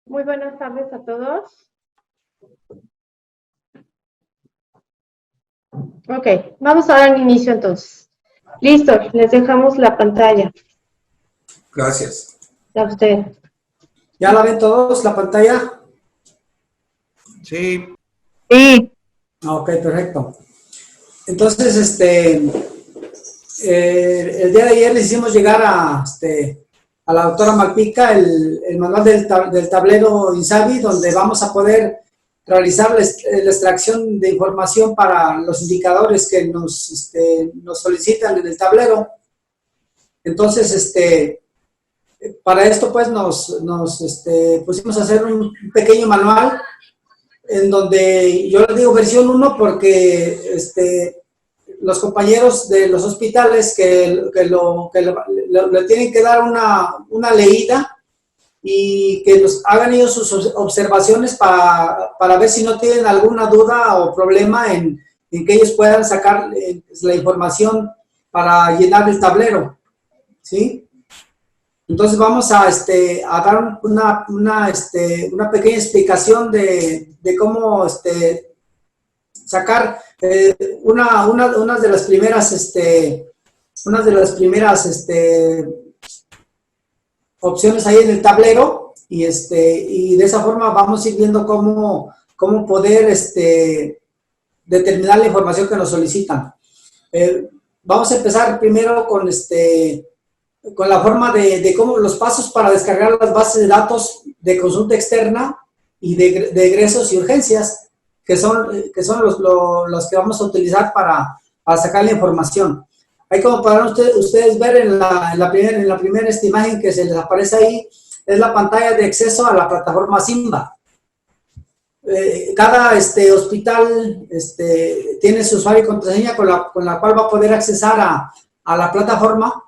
Muy buenas tardes a todos. Ok, vamos a dar inicio entonces. Listo, les dejamos la pantalla. Gracias. A usted. ¿Ya la ven todos, la pantalla? Sí. Sí. Ok, perfecto. Entonces, el día de ayer le hicimos llegar a la doctora Malpica el manual del tablero INSABI, donde vamos a poder realizar la extracción de información para los indicadores que nos solicitan en el tablero. Entonces, para esto pues nos pusimos a hacer un pequeño manual en donde yo le digo versión 1 porque los compañeros de los hospitales le tienen que dar una leída y que nos hagan ellos sus observaciones para ver si no tienen alguna duda o problema en que ellos puedan sacar la información para llenar el tablero, ¿sí? Entonces vamos a dar una pequeña explicación de cómo sacar una de las primeras opciones ahí en el tablero y de esa forma vamos a ir viendo cómo poder determinar la información que nos solicitan. Vamos a empezar primero con la forma de cómo los pasos para descargar las bases de datos de consulta externa y de egresos y urgencias, que son los que vamos a utilizar para sacar la información. Ahí como podrán ustedes ver en la primera imagen que se les aparece ahí, es la pantalla de acceso a la plataforma SIMBA. Cada hospital tiene su usuario y contraseña con la cual va a poder accesar a la plataforma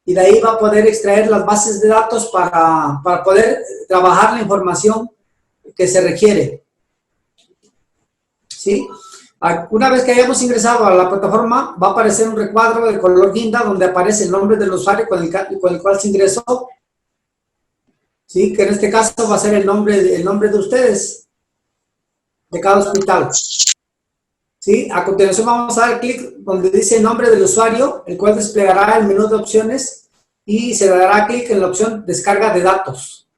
y de ahí va a poder extraer las bases de datos para poder trabajar la información que se requiere. ¿Sí? Una vez que hayamos ingresado a la plataforma, va a aparecer un recuadro de color guinda donde aparece el nombre del usuario con el cual se ingresó. ¿Sí? Que en este caso va a ser el nombre de ustedes, de cada hospital. ¿Sí? A continuación vamos a dar clic donde dice el nombre del usuario, el cual desplegará el menú de opciones y se le dará clic en la opción descarga de datos.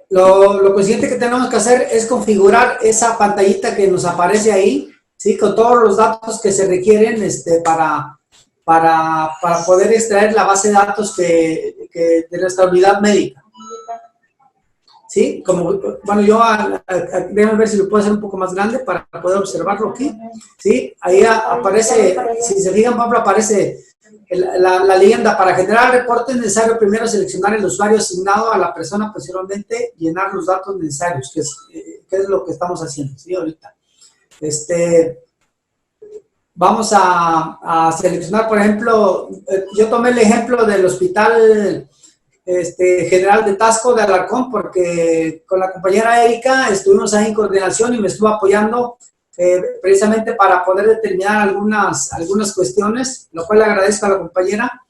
Lo siguiente que tenemos que hacer es configurar esa pantallita que nos aparece ahí, ¿sí? Con todos los datos que se requieren para poder extraer la base de datos de nuestra unidad médica. ¿Sí? Bueno, déjame ver si lo puedo hacer un poco más grande para poder observarlo aquí. ¿Sí? Ahí aparece, si se fijan, Pablo, aparece la leyenda. Para generar el reporte es necesario primero seleccionar el usuario asignado a la persona, posteriormente llenar los datos necesarios, que es lo que estamos haciendo, ¿sí? Ahorita. Vamos a seleccionar, por ejemplo, yo tomé el ejemplo del Hospital General de Tasco de Alarcón, porque con la compañera Erika estuvimos ahí en coordinación y me estuvo apoyando precisamente para poder determinar algunas cuestiones, lo cual le agradezco a la compañera,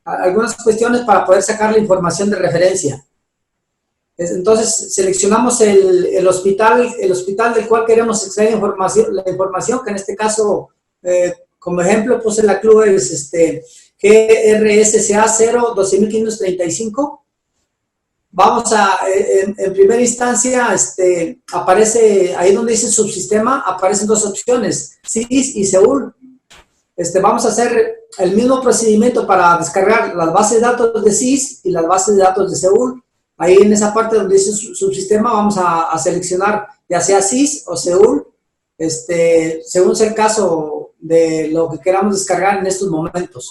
algunas cuestiones para poder sacar la información de referencia. Entonces seleccionamos el hospital del cual queremos extraer la información, que en este caso, como ejemplo, puse la club es GRSSA 0-12535. Vamos en primera instancia, aparece, ahí donde dice subsistema, aparecen dos opciones, CIS y Seúl. Vamos a hacer el mismo procedimiento para descargar las bases de datos de CIS y las bases de datos de Seúl. Ahí en esa parte donde dice subsistema vamos a seleccionar ya sea CIS o Seúl, según sea el caso de lo que queramos descargar en estos momentos.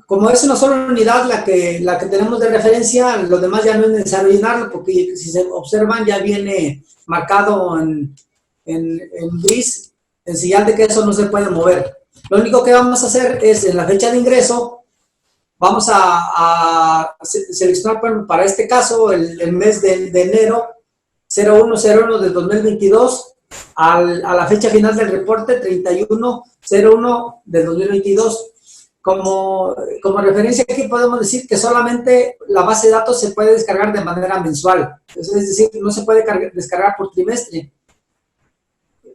Como es una sola unidad la que tenemos de referencia, lo demás ya no es necesario llenarlo, porque si se observan ya viene marcado en gris, en señal de que eso no se puede mover. Lo único que vamos a hacer es, en la fecha de ingreso, vamos a seleccionar para este caso el mes de enero 01/01 del 2022 a la fecha final del reporte 31/01 del 2022. como referencia aquí podemos decir que solamente la base de datos se puede descargar de manera mensual. Es decir, no se puede descargar por trimestre.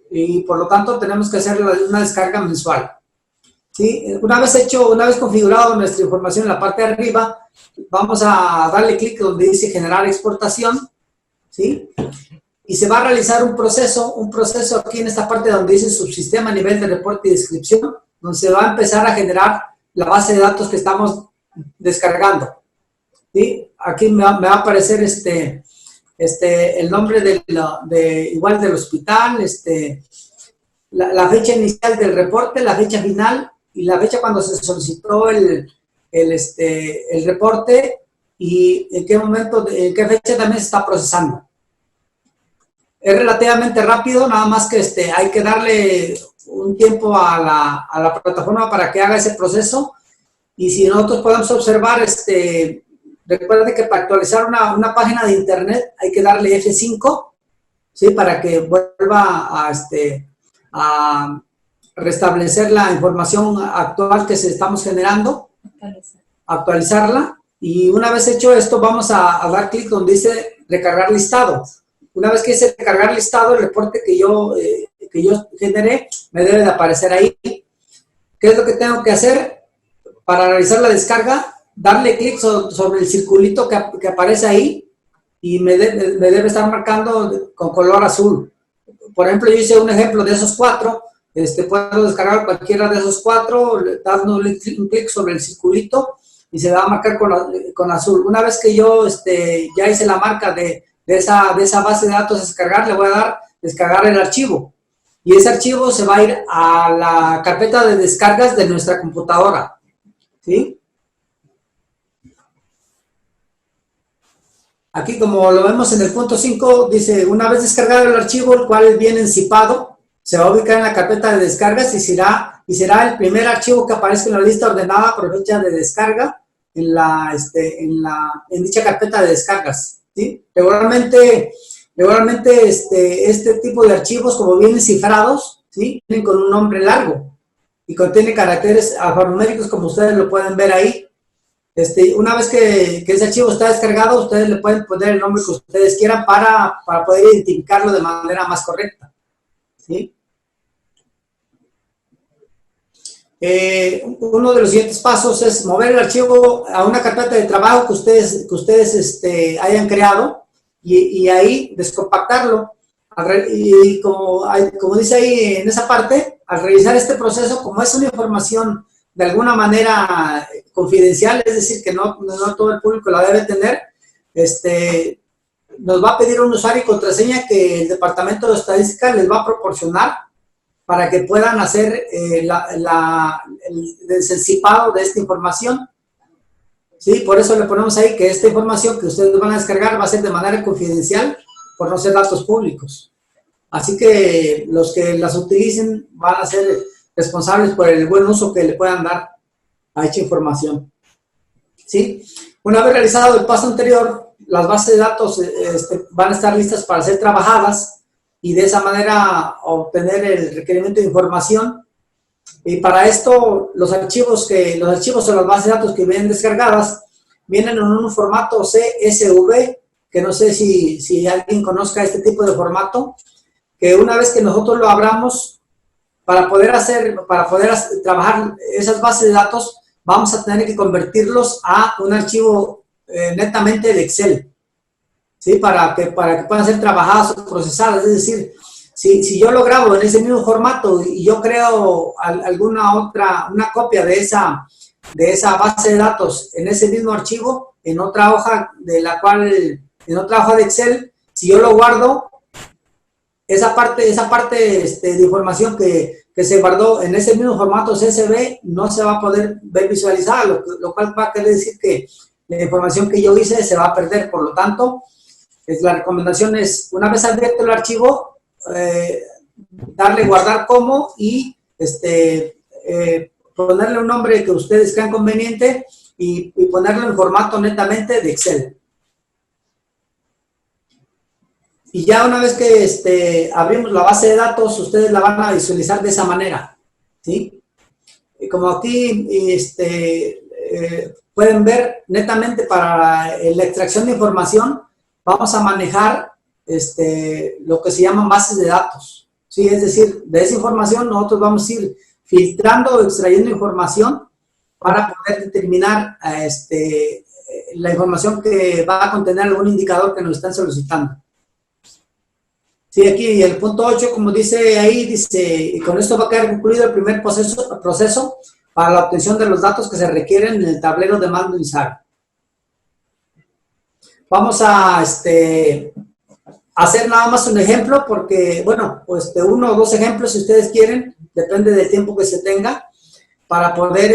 Y por lo tanto tenemos que hacer una descarga mensual. ¿Sí? Una vez configurado nuestra información en la parte de arriba, vamos a darle clic donde dice generar exportación, ¿sí? Y se va a realizar un proceso aquí en esta parte donde dice subsistema, nivel de reporte y descripción, donde se va a empezar a generar la base de datos que estamos descargando. ¿Sí? Aquí me va a aparecer el nombre igual del hospital, la fecha inicial del reporte, la fecha final y la fecha cuando se solicitó el reporte y en qué momento, en qué fecha también se está procesando. Es relativamente rápido, nada más que hay que darle un tiempo a la plataforma para que haga ese proceso. Y si nosotros podemos observar, recuerden que para actualizar una página de internet hay que darle F5, ¿sí? Para que vuelva a restablecer la información actual que estamos generando, actualizarla. Y una vez hecho esto, vamos a dar clic donde dice recargar listado. Una vez que dice recargar listado, el reporte que yo generé me debe de aparecer ahí. ¿Qué es lo que tengo que hacer? Para realizar la descarga, darle clic sobre el circulito que aparece ahí y me debe estar marcando con color azul. Por ejemplo, yo hice un ejemplo de esos 4. Puedo descargar cualquiera de esos 4, dando un clic sobre el circulito y se va a marcar con azul. Una vez que yo ya hice la marca de esa base de datos a descargar, le voy a dar descargar el archivo. Y ese archivo se va a ir a la carpeta de descargas de nuestra computadora. ¿Sí? Aquí, como lo vemos en el punto 5, dice, una vez descargado el archivo, el cual viene enzipado, se va a ubicar en la carpeta de descargas y será el primer archivo que aparezca en la lista ordenada por fecha de descarga en dicha carpeta de descargas. ¿Sí? Regularmente este tipo de archivos, como vienen cifrados, ¿sí? Vienen con un nombre largo y contiene caracteres alfanuméricos, como ustedes lo pueden ver ahí. Una vez que ese archivo está descargado, ustedes le pueden poner el nombre que ustedes quieran para poder identificarlo de manera más correcta. ¿Sí? Uno de los siguientes pasos es mover el archivo a una carpeta de trabajo que ustedes hayan creado y ahí descompactarlo. Y como dice ahí en esa parte, al realizar este proceso, como es una información de alguna manera confidencial, es decir, que no todo el público la debe tener, nos va a pedir un usuario y contraseña que el Departamento de Estadística les va a proporcionar para que puedan hacer el desensipado de esta información. ¿Sí? Por eso le ponemos ahí que esta información que ustedes van a descargar va a ser de manera confidencial por no ser datos públicos. Así que los que las utilicen van a ser responsables por el buen uso que le puedan dar a dicha información. ¿Sí? Una vez realizado el paso anterior, las bases de datos van a estar listas para ser trabajadas y de esa manera obtener el requerimiento de información. Y para esto, los archivos o las bases de datos que vienen descargadas vienen en un formato CSV, que no sé si alguien conozca este tipo de formato, que una vez que nosotros lo abramos, para poder trabajar esas bases de datos, vamos a tener que convertirlos a un archivo netamente de Excel, ¿sí? Para que puedan ser trabajadas o procesadas. Es decir, si yo lo grabo en ese mismo formato y yo creo una copia de esa base de datos en ese mismo archivo, en otra hoja de Excel, si yo lo guardo, esa parte de información que se guardó en ese mismo formato CSV no se va a poder ver visualizada, lo cual va a querer decir que la información que yo hice se va a perder. Por lo tanto, la recomendación es, una vez abierto el archivo, darle guardar como y ponerle un nombre que ustedes crean conveniente y ponerlo en formato netamente de Excel. Y ya una vez que abrimos la base de datos, ustedes la van a visualizar de esa manera, ¿sí? como aquí pueden ver, netamente para la extracción de información, vamos a manejar lo que se llaman bases de datos. ¿Sí? Es decir, de esa información nosotros vamos a ir filtrando o extrayendo información para poder determinar la información que va a contener algún indicador que nos están solicitando. Sí, aquí el punto 8, como dice ahí, dice, y con esto va a quedar concluido el primer proceso para la obtención de los datos que se requieren en el tablero de mando INSABI. Vamos a hacer nada más un ejemplo, porque, bueno, pues uno o dos ejemplos si ustedes quieren, depende del tiempo que se tenga, para poder,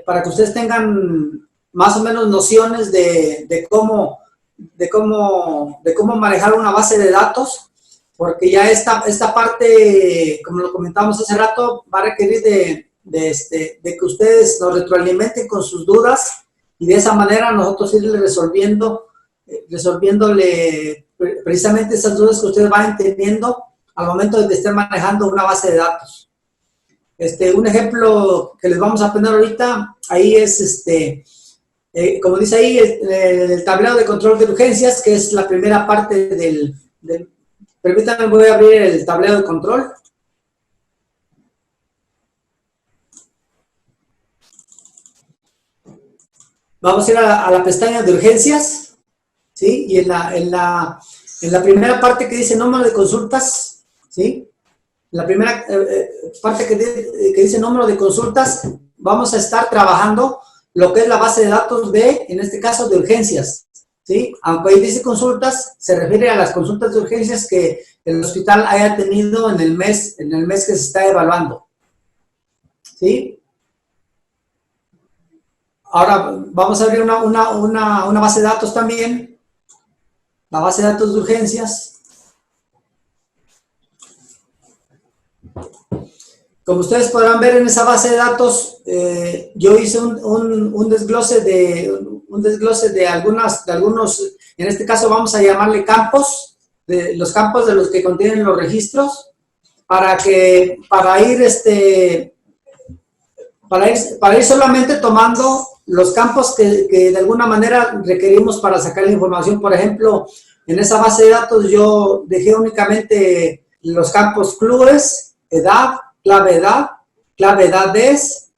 para que ustedes tengan más o menos nociones de cómo manejar una base de datos, porque ya esta parte, como lo comentamos hace rato, va a requerir de que ustedes nos retroalimenten con sus dudas y de esa manera nosotros irle resolviéndole precisamente esas dudas que ustedes van teniendo al momento de que estén manejando una base de datos. Un ejemplo que les vamos a poner ahorita, ahí es, como dice ahí, el tablero de control de urgencias, que es la primera parte del permítanme, voy a abrir el tablero de control. Vamos a ir a la pestaña de urgencias, ¿sí? Y en la primera parte que dice número de consultas, ¿sí? La primera parte que dice número de consultas, vamos a estar trabajando lo que es la base de datos en este caso, de urgencias, ¿sí? Aunque ahí dice consultas, se refiere a las consultas de urgencias que el hospital haya tenido en el mes que se está evaluando, ¿sí? Ahora vamos a abrir una base de datos también, la base de datos de urgencias. Como ustedes podrán ver en esa base de datos, yo hice un desglose de algunos, en este caso vamos a llamarle campos, de los campos de los que contienen los registros, para ir solamente tomando los campos que de alguna manera requerimos para sacar la información. Por ejemplo, en esa base de datos yo dejé únicamente los campos CLUES, edad, clave edades,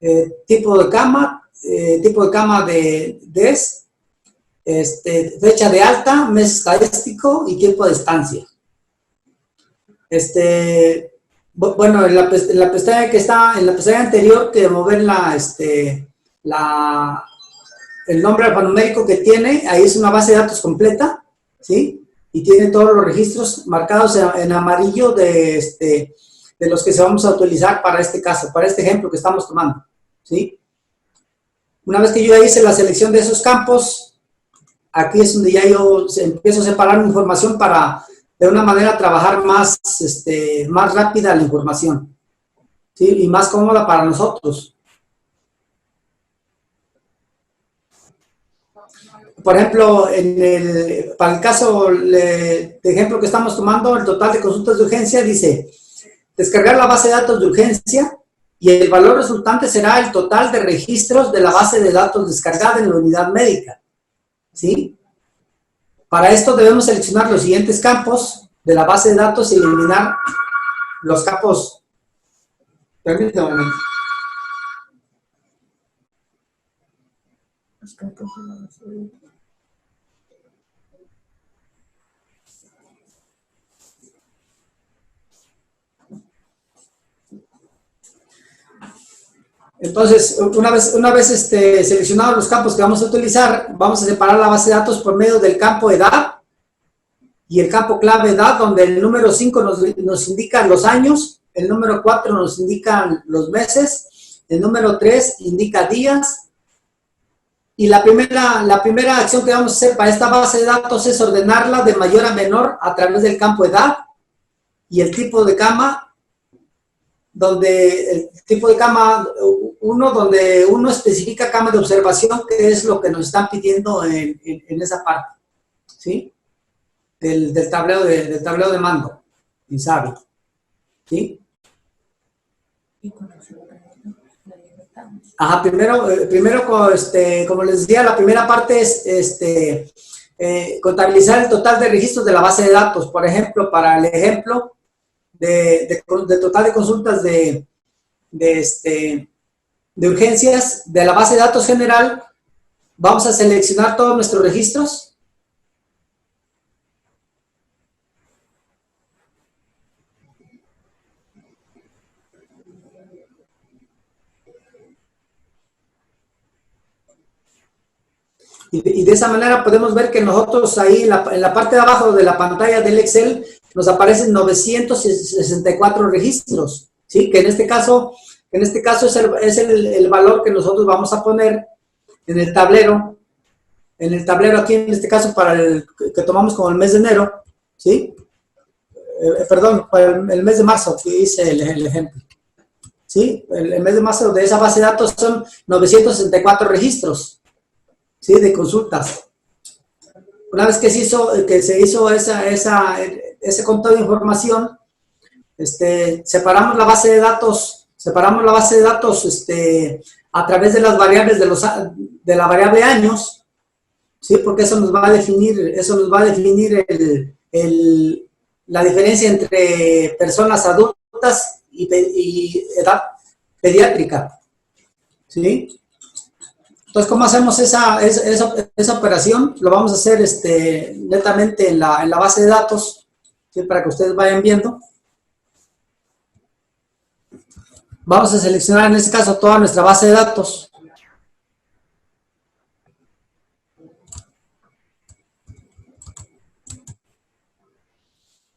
tipo de cama de DES, fecha de alta, mes estadístico y tiempo de estancia. Bueno, en la pestaña que está, en la pestaña anterior, que mover el nombre alfanumérico que tiene, ahí es una base de datos completa, ¿sí? Y tiene todos los registros marcados en amarillo de los que se vamos a utilizar para este caso, para este ejemplo que estamos tomando, ¿sí? Una vez que yo ya hice la selección de esos campos, aquí es donde ya yo empiezo a separar mi información para, de una manera, trabajar más rápida la información, ¿sí? Y más cómoda para nosotros. Por ejemplo, para el caso de ejemplo que estamos tomando, el total de consultas de urgencia dice: descargar la base de datos de urgencia y el valor resultante será el total de registros de la base de datos descargada en la unidad médica, ¿sí? Para esto debemos seleccionar los siguientes campos de la base de datos y eliminar los campos. Permítame un momento. Los campos de la base de datos. Entonces, una vez seleccionados los campos que vamos a utilizar, vamos a separar la base de datos por medio del campo edad y el campo clave edad, donde el número 5 nos indica los años, el número 4 nos indica los meses, el número 3 indica días, y la primera acción que vamos a hacer para esta base de datos es ordenarla de mayor a menor a través del campo edad y el tipo de cama, donde el tipo de cama donde uno especifica cama de observación, que es lo que nos están pidiendo en esa parte, ¿sí? Del tablero de mando, INSABI, ¿sí? Ajá, como les decía, la primera parte es contabilizar el total de registros de la base de datos. Por ejemplo, para el ejemplo de total de consultas de urgencias de la base de datos general, vamos a seleccionar todos nuestros registros. Y de esa manera podemos ver que nosotros ahí en la parte de abajo de la pantalla del Excel nos aparecen 964 registros, ¿sí? Que en este caso es el valor que nosotros vamos a poner en el tablero aquí en este caso para el que tomamos como el mes de enero, ¿sí? Perdón, para el mes de marzo, que hice el ejemplo, ¿sí? El mes de marzo de esa base de datos son 964 registros, ¿sí? De consultas. Una vez que se hizo ese conteo de información, separamos la base de datos a través de las variables de la variable años, ¿sí? Porque eso nos va a definir la diferencia entre personas adultas y edad pediátrica, ¿sí? Entonces, ¿cómo hacemos esa operación? Lo vamos a hacer netamente en la base de datos, ¿sí? Para que ustedes vayan viendo. Vamos a seleccionar en este caso toda nuestra base de datos.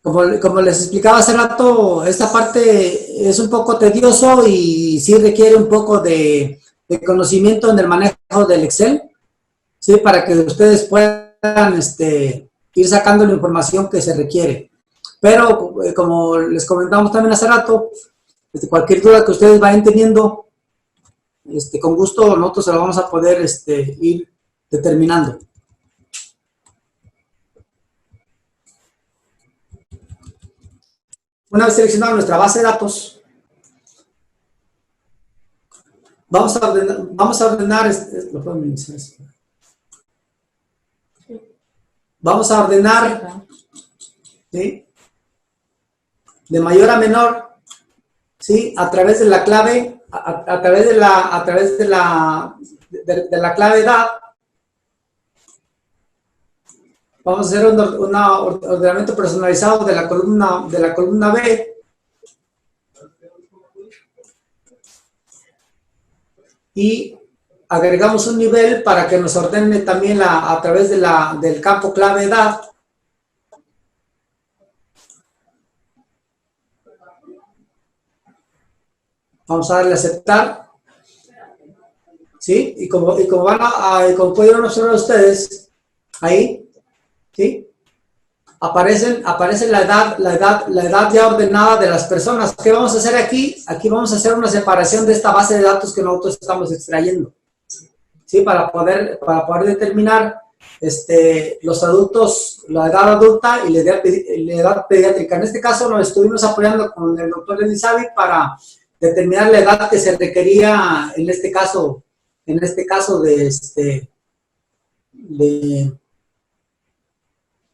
Como les explicaba hace rato, esta parte es un poco tedioso y sí requiere un poco de conocimiento en el manejo del Excel, ¿sí? Para que ustedes puedan ir sacando la información que se requiere. Pero, como les comentamos también hace rato, cualquier duda que ustedes vayan teniendo, con gusto nosotros se lo vamos a poder ir determinando. Una vez seleccionada nuestra base de datos, vamos a ordenar ¿sí? De mayor a menor, ¿sí? A través de la clave, a través de la clave edad. Vamos a hacer un ordenamiento personalizado de la columna B. Y agregamos un nivel para que nos ordene también a través del campo clave edad. Vamos a darle a aceptar. ¿Sí? Y como pudieron observar ustedes, ahí, ¿sí? Aparece la edad ya ordenada de las personas. ¿Qué vamos a hacer aquí? Aquí vamos a hacer una separación de esta base de datos que nosotros estamos extrayendo, ¿sí? Para poder determinar los adultos, la edad adulta y la edad pediátrica. En este caso nos estuvimos apoyando con el doctor Elizabeth para determinar la edad que se requería en este caso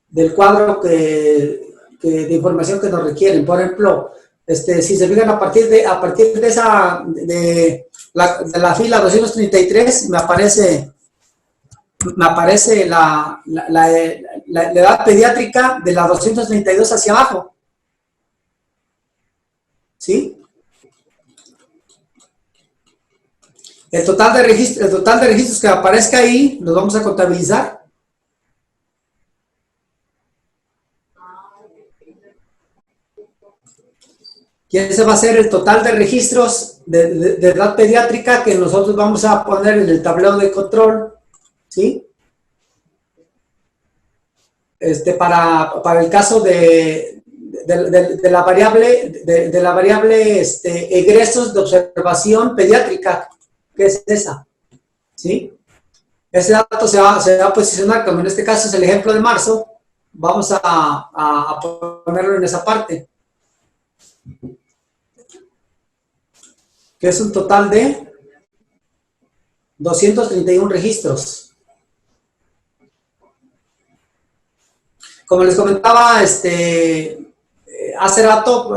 del cuadro de información que nos requieren. Por ejemplo, si se fijan a partir de la fila 233 me aparece la edad pediátrica de la 232 hacia abajo, ¿sí? El total de registros que aparezca ahí los vamos a contabilizar. Y ese va a ser el total de registros de edad pediátrica que nosotros vamos a poner en el tablero de control, ¿sí? Para el caso de la variable egresos de observación pediátrica, que es esa, ¿sí? Ese dato se va a posicionar, como en este caso es el ejemplo de marzo, vamos a ponerlo en esa parte, que es un total de 231 registros. Como les comentaba hace rato,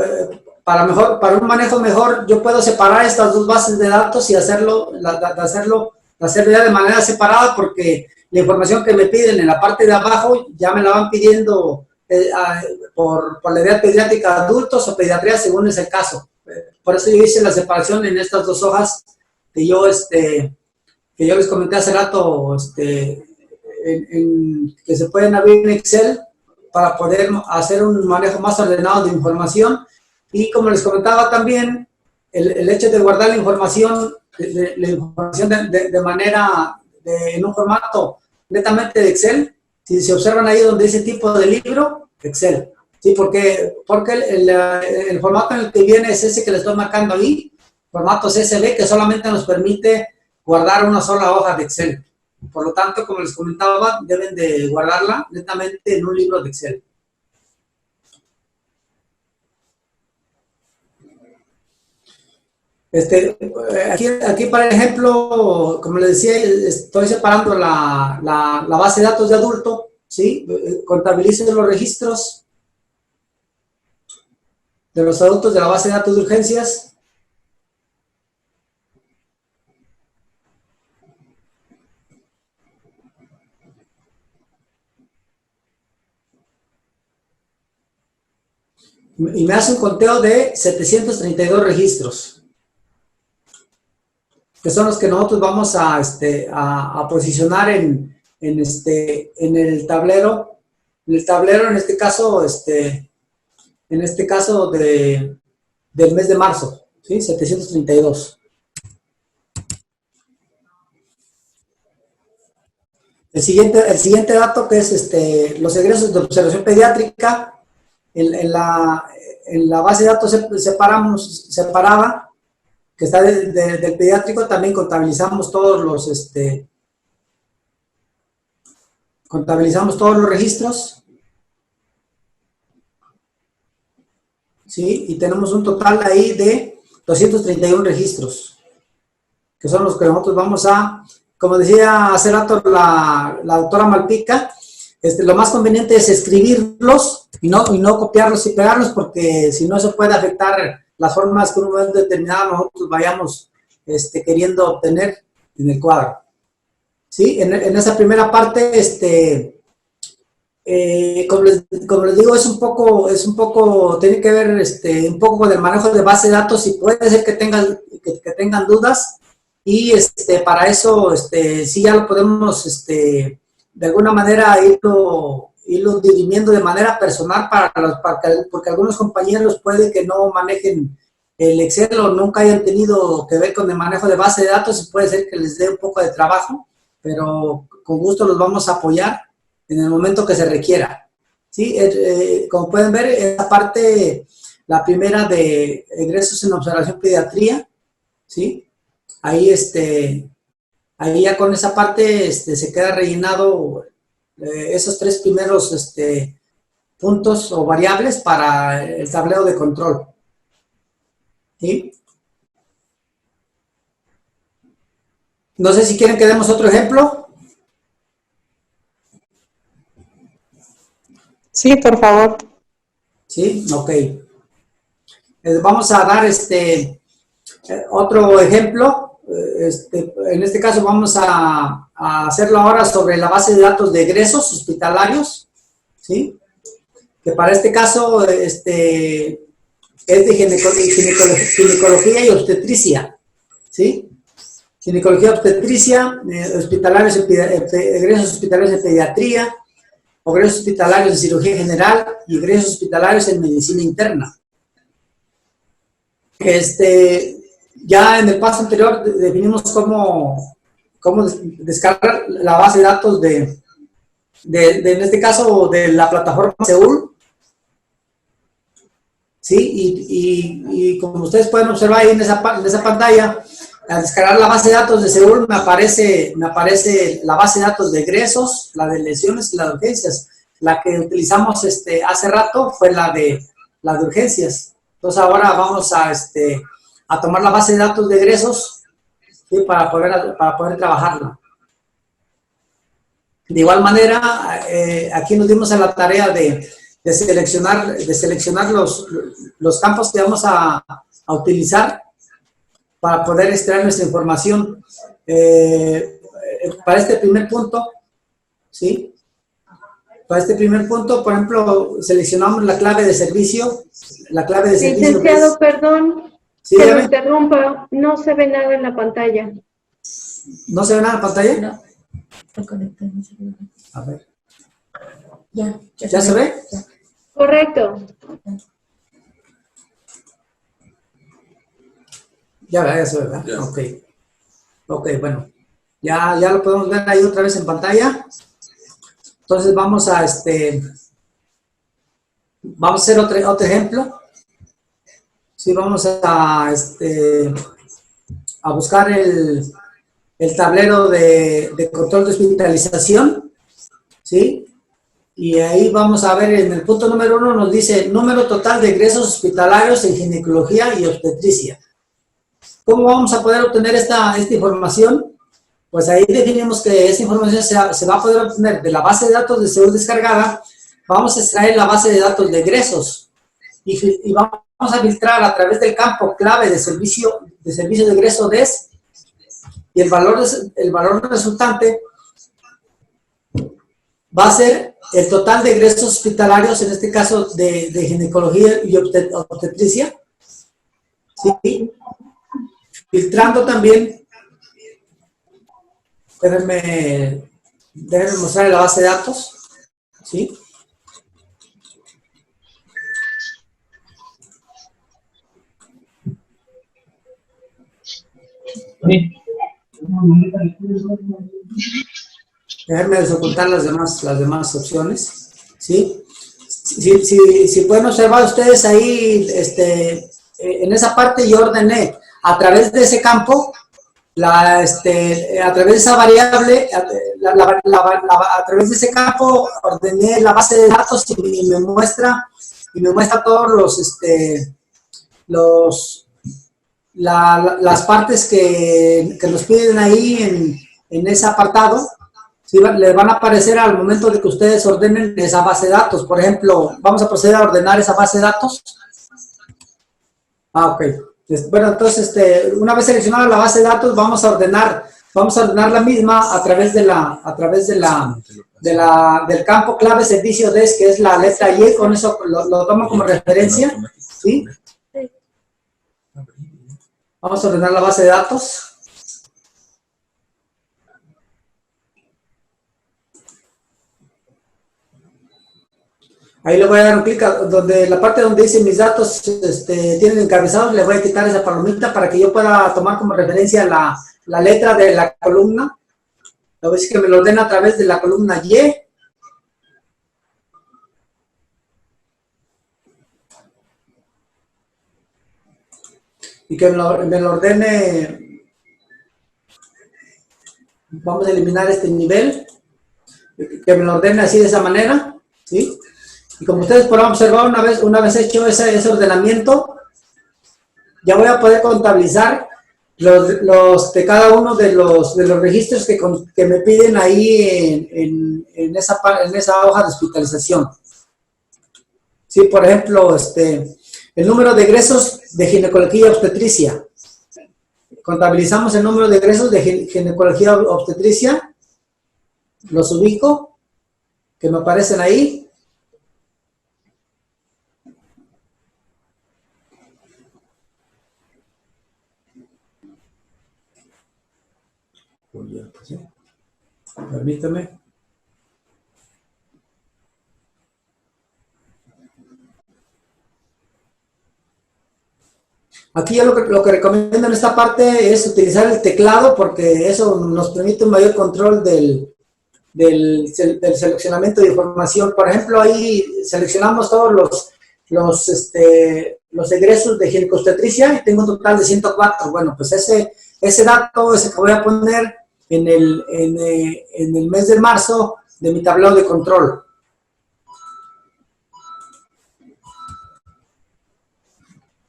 para un manejo mejor, yo puedo separar estas dos bases de datos y hacerlo ya de manera separada, porque la información que me piden en la parte de abajo ya me la van pidiendo por la idea pediátrica de adultos o pediatría según es el caso. Por eso yo hice la separación en estas dos hojas que yo les comenté hace rato, que se pueden abrir en Excel para poder hacer un manejo más ordenado de información. Y como les comentaba también, el hecho de guardar la información de manera, en un formato netamente de Excel, si se observan ahí donde dice tipo de libro, Excel. ¿Sí? Porque el formato en el que viene es ese que le estoy marcando ahí, formato CSV, que solamente nos permite guardar una sola hoja de Excel. Por lo tanto, como les comentaba, deben de guardarla netamente en un libro de Excel. Aquí para ejemplo, como les decía, estoy separando la base de datos de adulto, ¿sí? Contabilicen los registros de los adultos de la base de datos de urgencias. Y me hace un conteo de 732 registros, que son los que nosotros vamos a posicionar en el tablero. En el tablero, en este caso del mes de marzo, ¿sí? 732. El siguiente dato, que es los egresos de observación pediátrica. En la base de datos separada, que está del pediátrico, también contabilizamos todos los registros, ¿sí? Y tenemos un total ahí de 231 registros, que son los que nosotros vamos a, como decía hace rato la doctora Malpica, lo más conveniente es escribirlos y no copiarlos y pegarlos, porque si no, eso puede afectar las formas que en un momento determinado nosotros vayamos queriendo obtener en el cuadro. ¿Sí? En esa primera parte, como les digo, es un poco, tiene que ver un poco con el manejo de base de datos, y puede ser que tengan dudas, y para eso, sí ya lo podemos, de alguna manera irlo dirimiendo de manera personal porque algunos compañeros puede que no manejen el Excel o nunca hayan tenido que ver con el manejo de base de datos, y puede ser que les dé un poco de trabajo, pero con gusto los vamos a apoyar en el momento que se requiera. ¿Sí? Como pueden ver, esa parte, la primera de egresos en observación pediatría, ¿sí? Ahí ahí ya con esa parte se queda rellenado esos tres primeros puntos o variables para el tablero de control. ¿Sí? No sé si quieren que demos otro ejemplo. Sí, por favor. Sí, ok. Vamos a dar otro ejemplo. En este caso vamos a hacerlo ahora sobre la base de datos de egresos hospitalarios, ¿sí? Que para este caso es de ginecología y obstetricia, ¿sí? Ginecología, obstetricia, egresos hospitalarios de pediatría, egresos hospitalarios de cirugía general y egresos hospitalarios en medicina interna. Ya en el paso anterior definimos cómo descargar la base de datos en este caso, de la plataforma Seúl. ¿Sí? Y como ustedes pueden observar ahí en esa pantalla, al descargar la base de datos de Seúl me aparece la base de datos de egresos, la de lesiones y la de urgencias. La que utilizamos hace rato fue la de urgencias. Entonces ahora vamos a tomar la base de datos de egresos, ¿sí? Para poder trabajarla. De igual manera, aquí nos dimos a la tarea de seleccionar los campos que vamos a utilizar para poder extraer nuestra información. Para este primer punto, ¿sí? Para este primer punto, por ejemplo, seleccionamos la clave de servicio. La clave de servicio. Licenciado, perdón, ¿Sí, que lo dígame? interrumpa, no se ve nada en la pantalla. ¿No se ve nada en la pantalla? No, lo conecté, no se ve. A ver. ¿Ya se ve? Ya. Correcto. Ya se ve, ¿verdad? Ya. Ok, bueno. Ya lo podemos ver ahí otra vez en pantalla. Entonces vamos a hacer otro ejemplo. Sí, vamos a buscar el tablero de control de hospitalización, ¿sí? Y ahí vamos a ver en el punto número 1 nos dice número total de ingresos hospitalarios en ginecología y obstetricia. ¿Cómo vamos a poder obtener esta información? Pues ahí definimos que esta información se va a poder obtener de la base de datos de salud descargada. Vamos a extraer la base de datos de egresos y vamos a filtrar a través del campo clave de servicio de egreso DES, y el valor resultante va a ser el total de ingresos hospitalarios, en este caso de ginecología y obstetricia, ¿sí? Filtrando también, déjenme mostrar la base de datos, ¿sí? Déjenme desocultar las demás opciones, ¿sí? Si pueden observar ustedes ahí, en esa parte yo ordené a través de ese campo, a través de esa variable, a través de ese campo ordené la base de datos y me muestra todos las partes que nos piden ahí en ese apartado. Sí, les van a aparecer al momento de que ustedes ordenen esa base de datos. Por ejemplo, vamos a proceder a ordenar esa base de datos. Ok. Bueno, entonces, una vez seleccionada la base de datos, vamos a ordenar la misma a través del campo clave servicio DES, que es la letra Y. Con eso lo tomo como referencia, ¿sí? Vamos a ordenar la base de datos. Ahí le voy a dar un clic la parte donde dice mis datos tienen encabezados, le voy a quitar esa palomita para que yo pueda tomar como referencia la letra de la columna. A ver si que me lo ordena a través de la columna Y. Y que me lo ordene. Vamos a eliminar este nivel. Que me lo ordene así de esa manera, ¿sí? Y como ustedes podrán observar, una vez hecho ese ordenamiento, ya voy a poder contabilizar de cada uno de los registros que me piden ahí en esa hoja de hospitalización. Sí, por ejemplo, el número de egresos de ginecología y obstetricia. Contabilizamos el número de egresos de ginecología y obstetricia. Los ubico, que me aparecen ahí. Permítame. Aquí yo lo que recomiendo en esta parte es utilizar el teclado, porque eso nos permite un mayor control del seleccionamiento de información. Por ejemplo, ahí seleccionamos todos los egresos de ginecoobstetricia y tengo un total de 104. Bueno, pues ese dato que voy a poner en el mes de marzo de mi tablero de control.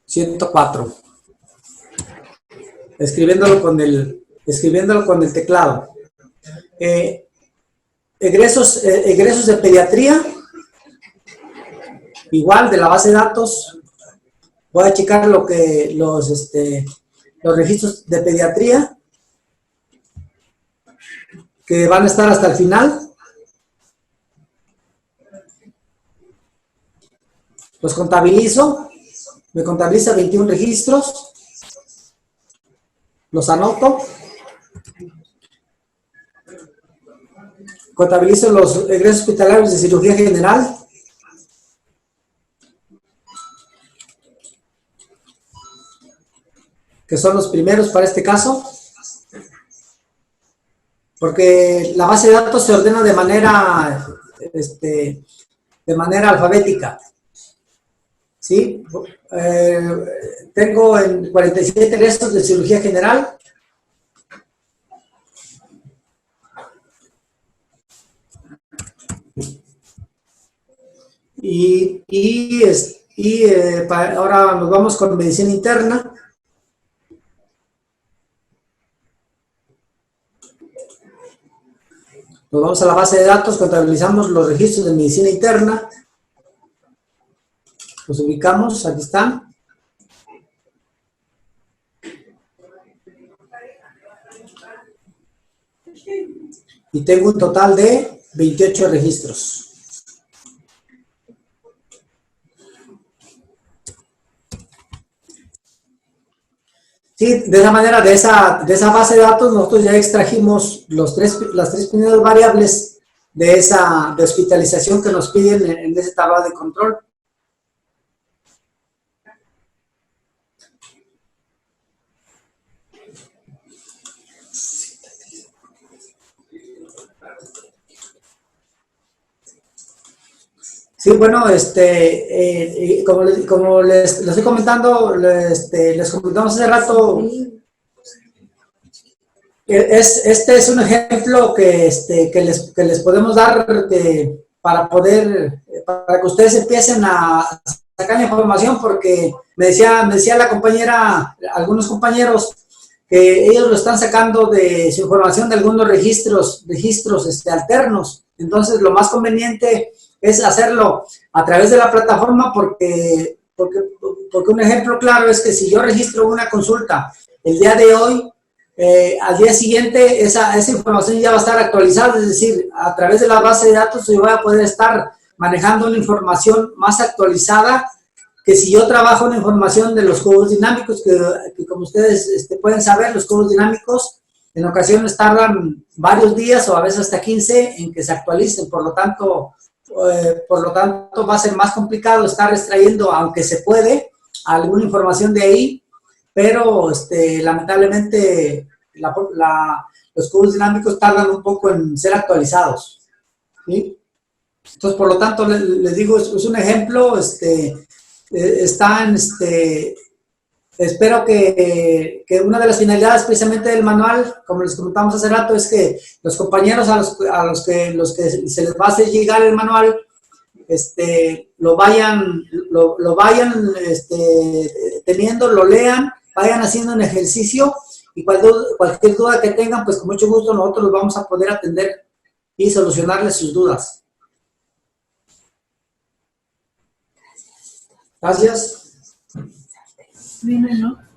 ...104... escribiéndolo con el escribiéndolo con el teclado. Egresos de pediatría, igual de la base de datos. Voy a checar los registros de pediatría que van a estar hasta el final. Los contabilizo, me contabiliza 21 registros, los anoto, contabilizo los egresos hospitalarios de cirugía general, que son los primeros para este caso, porque la base de datos se ordena de manera alfabética. ¿Sí? Tengo en 47 egresos de cirugía general. Ahora nos vamos con medicina interna. Nos vamos a la base de datos, contabilizamos los registros de medicina interna. Los ubicamos, aquí están. Y tengo un total de 28 registros. Sí, de esa manera, de esa base de datos, nosotros ya extrajimos las tres primeras variables de hospitalización que nos piden en ese tablero de control. Sí, bueno, como les estoy comentando, les comentamos hace rato, este es un ejemplo que les podemos dar para que ustedes empiecen a sacar la información, porque me decía la compañera, algunos compañeros, que ellos lo están sacando de su información de algunos registros alternos. Entonces, lo más conveniente es hacerlo a través de la plataforma, porque un ejemplo claro es que si yo registro una consulta el día de hoy, al día siguiente esa información ya va a estar actualizada, es decir, a través de la base de datos yo voy a poder estar manejando una información más actualizada que si yo trabajo en información de los cubos dinámicos, que como ustedes pueden saber, los cubos dinámicos en ocasiones tardan varios días o a veces hasta 15 en que se actualicen, por lo tanto va a ser más complicado estar extrayendo, aunque se puede, alguna información de ahí, pero lamentablemente los cubos dinámicos tardan un poco en ser actualizados, ¿sí? Entonces, por lo tanto, les digo, es un ejemplo, espero que una de las finalidades precisamente del manual, como les comentamos hace rato, es que los compañeros a los que se les va a hacer llegar el manual, lo vayan teniendo, lo lean, vayan haciendo un ejercicio, y cualquier duda que tengan, pues con mucho gusto nosotros los vamos a poder atender y solucionarles sus dudas. Gracias. Bueno, ¿no?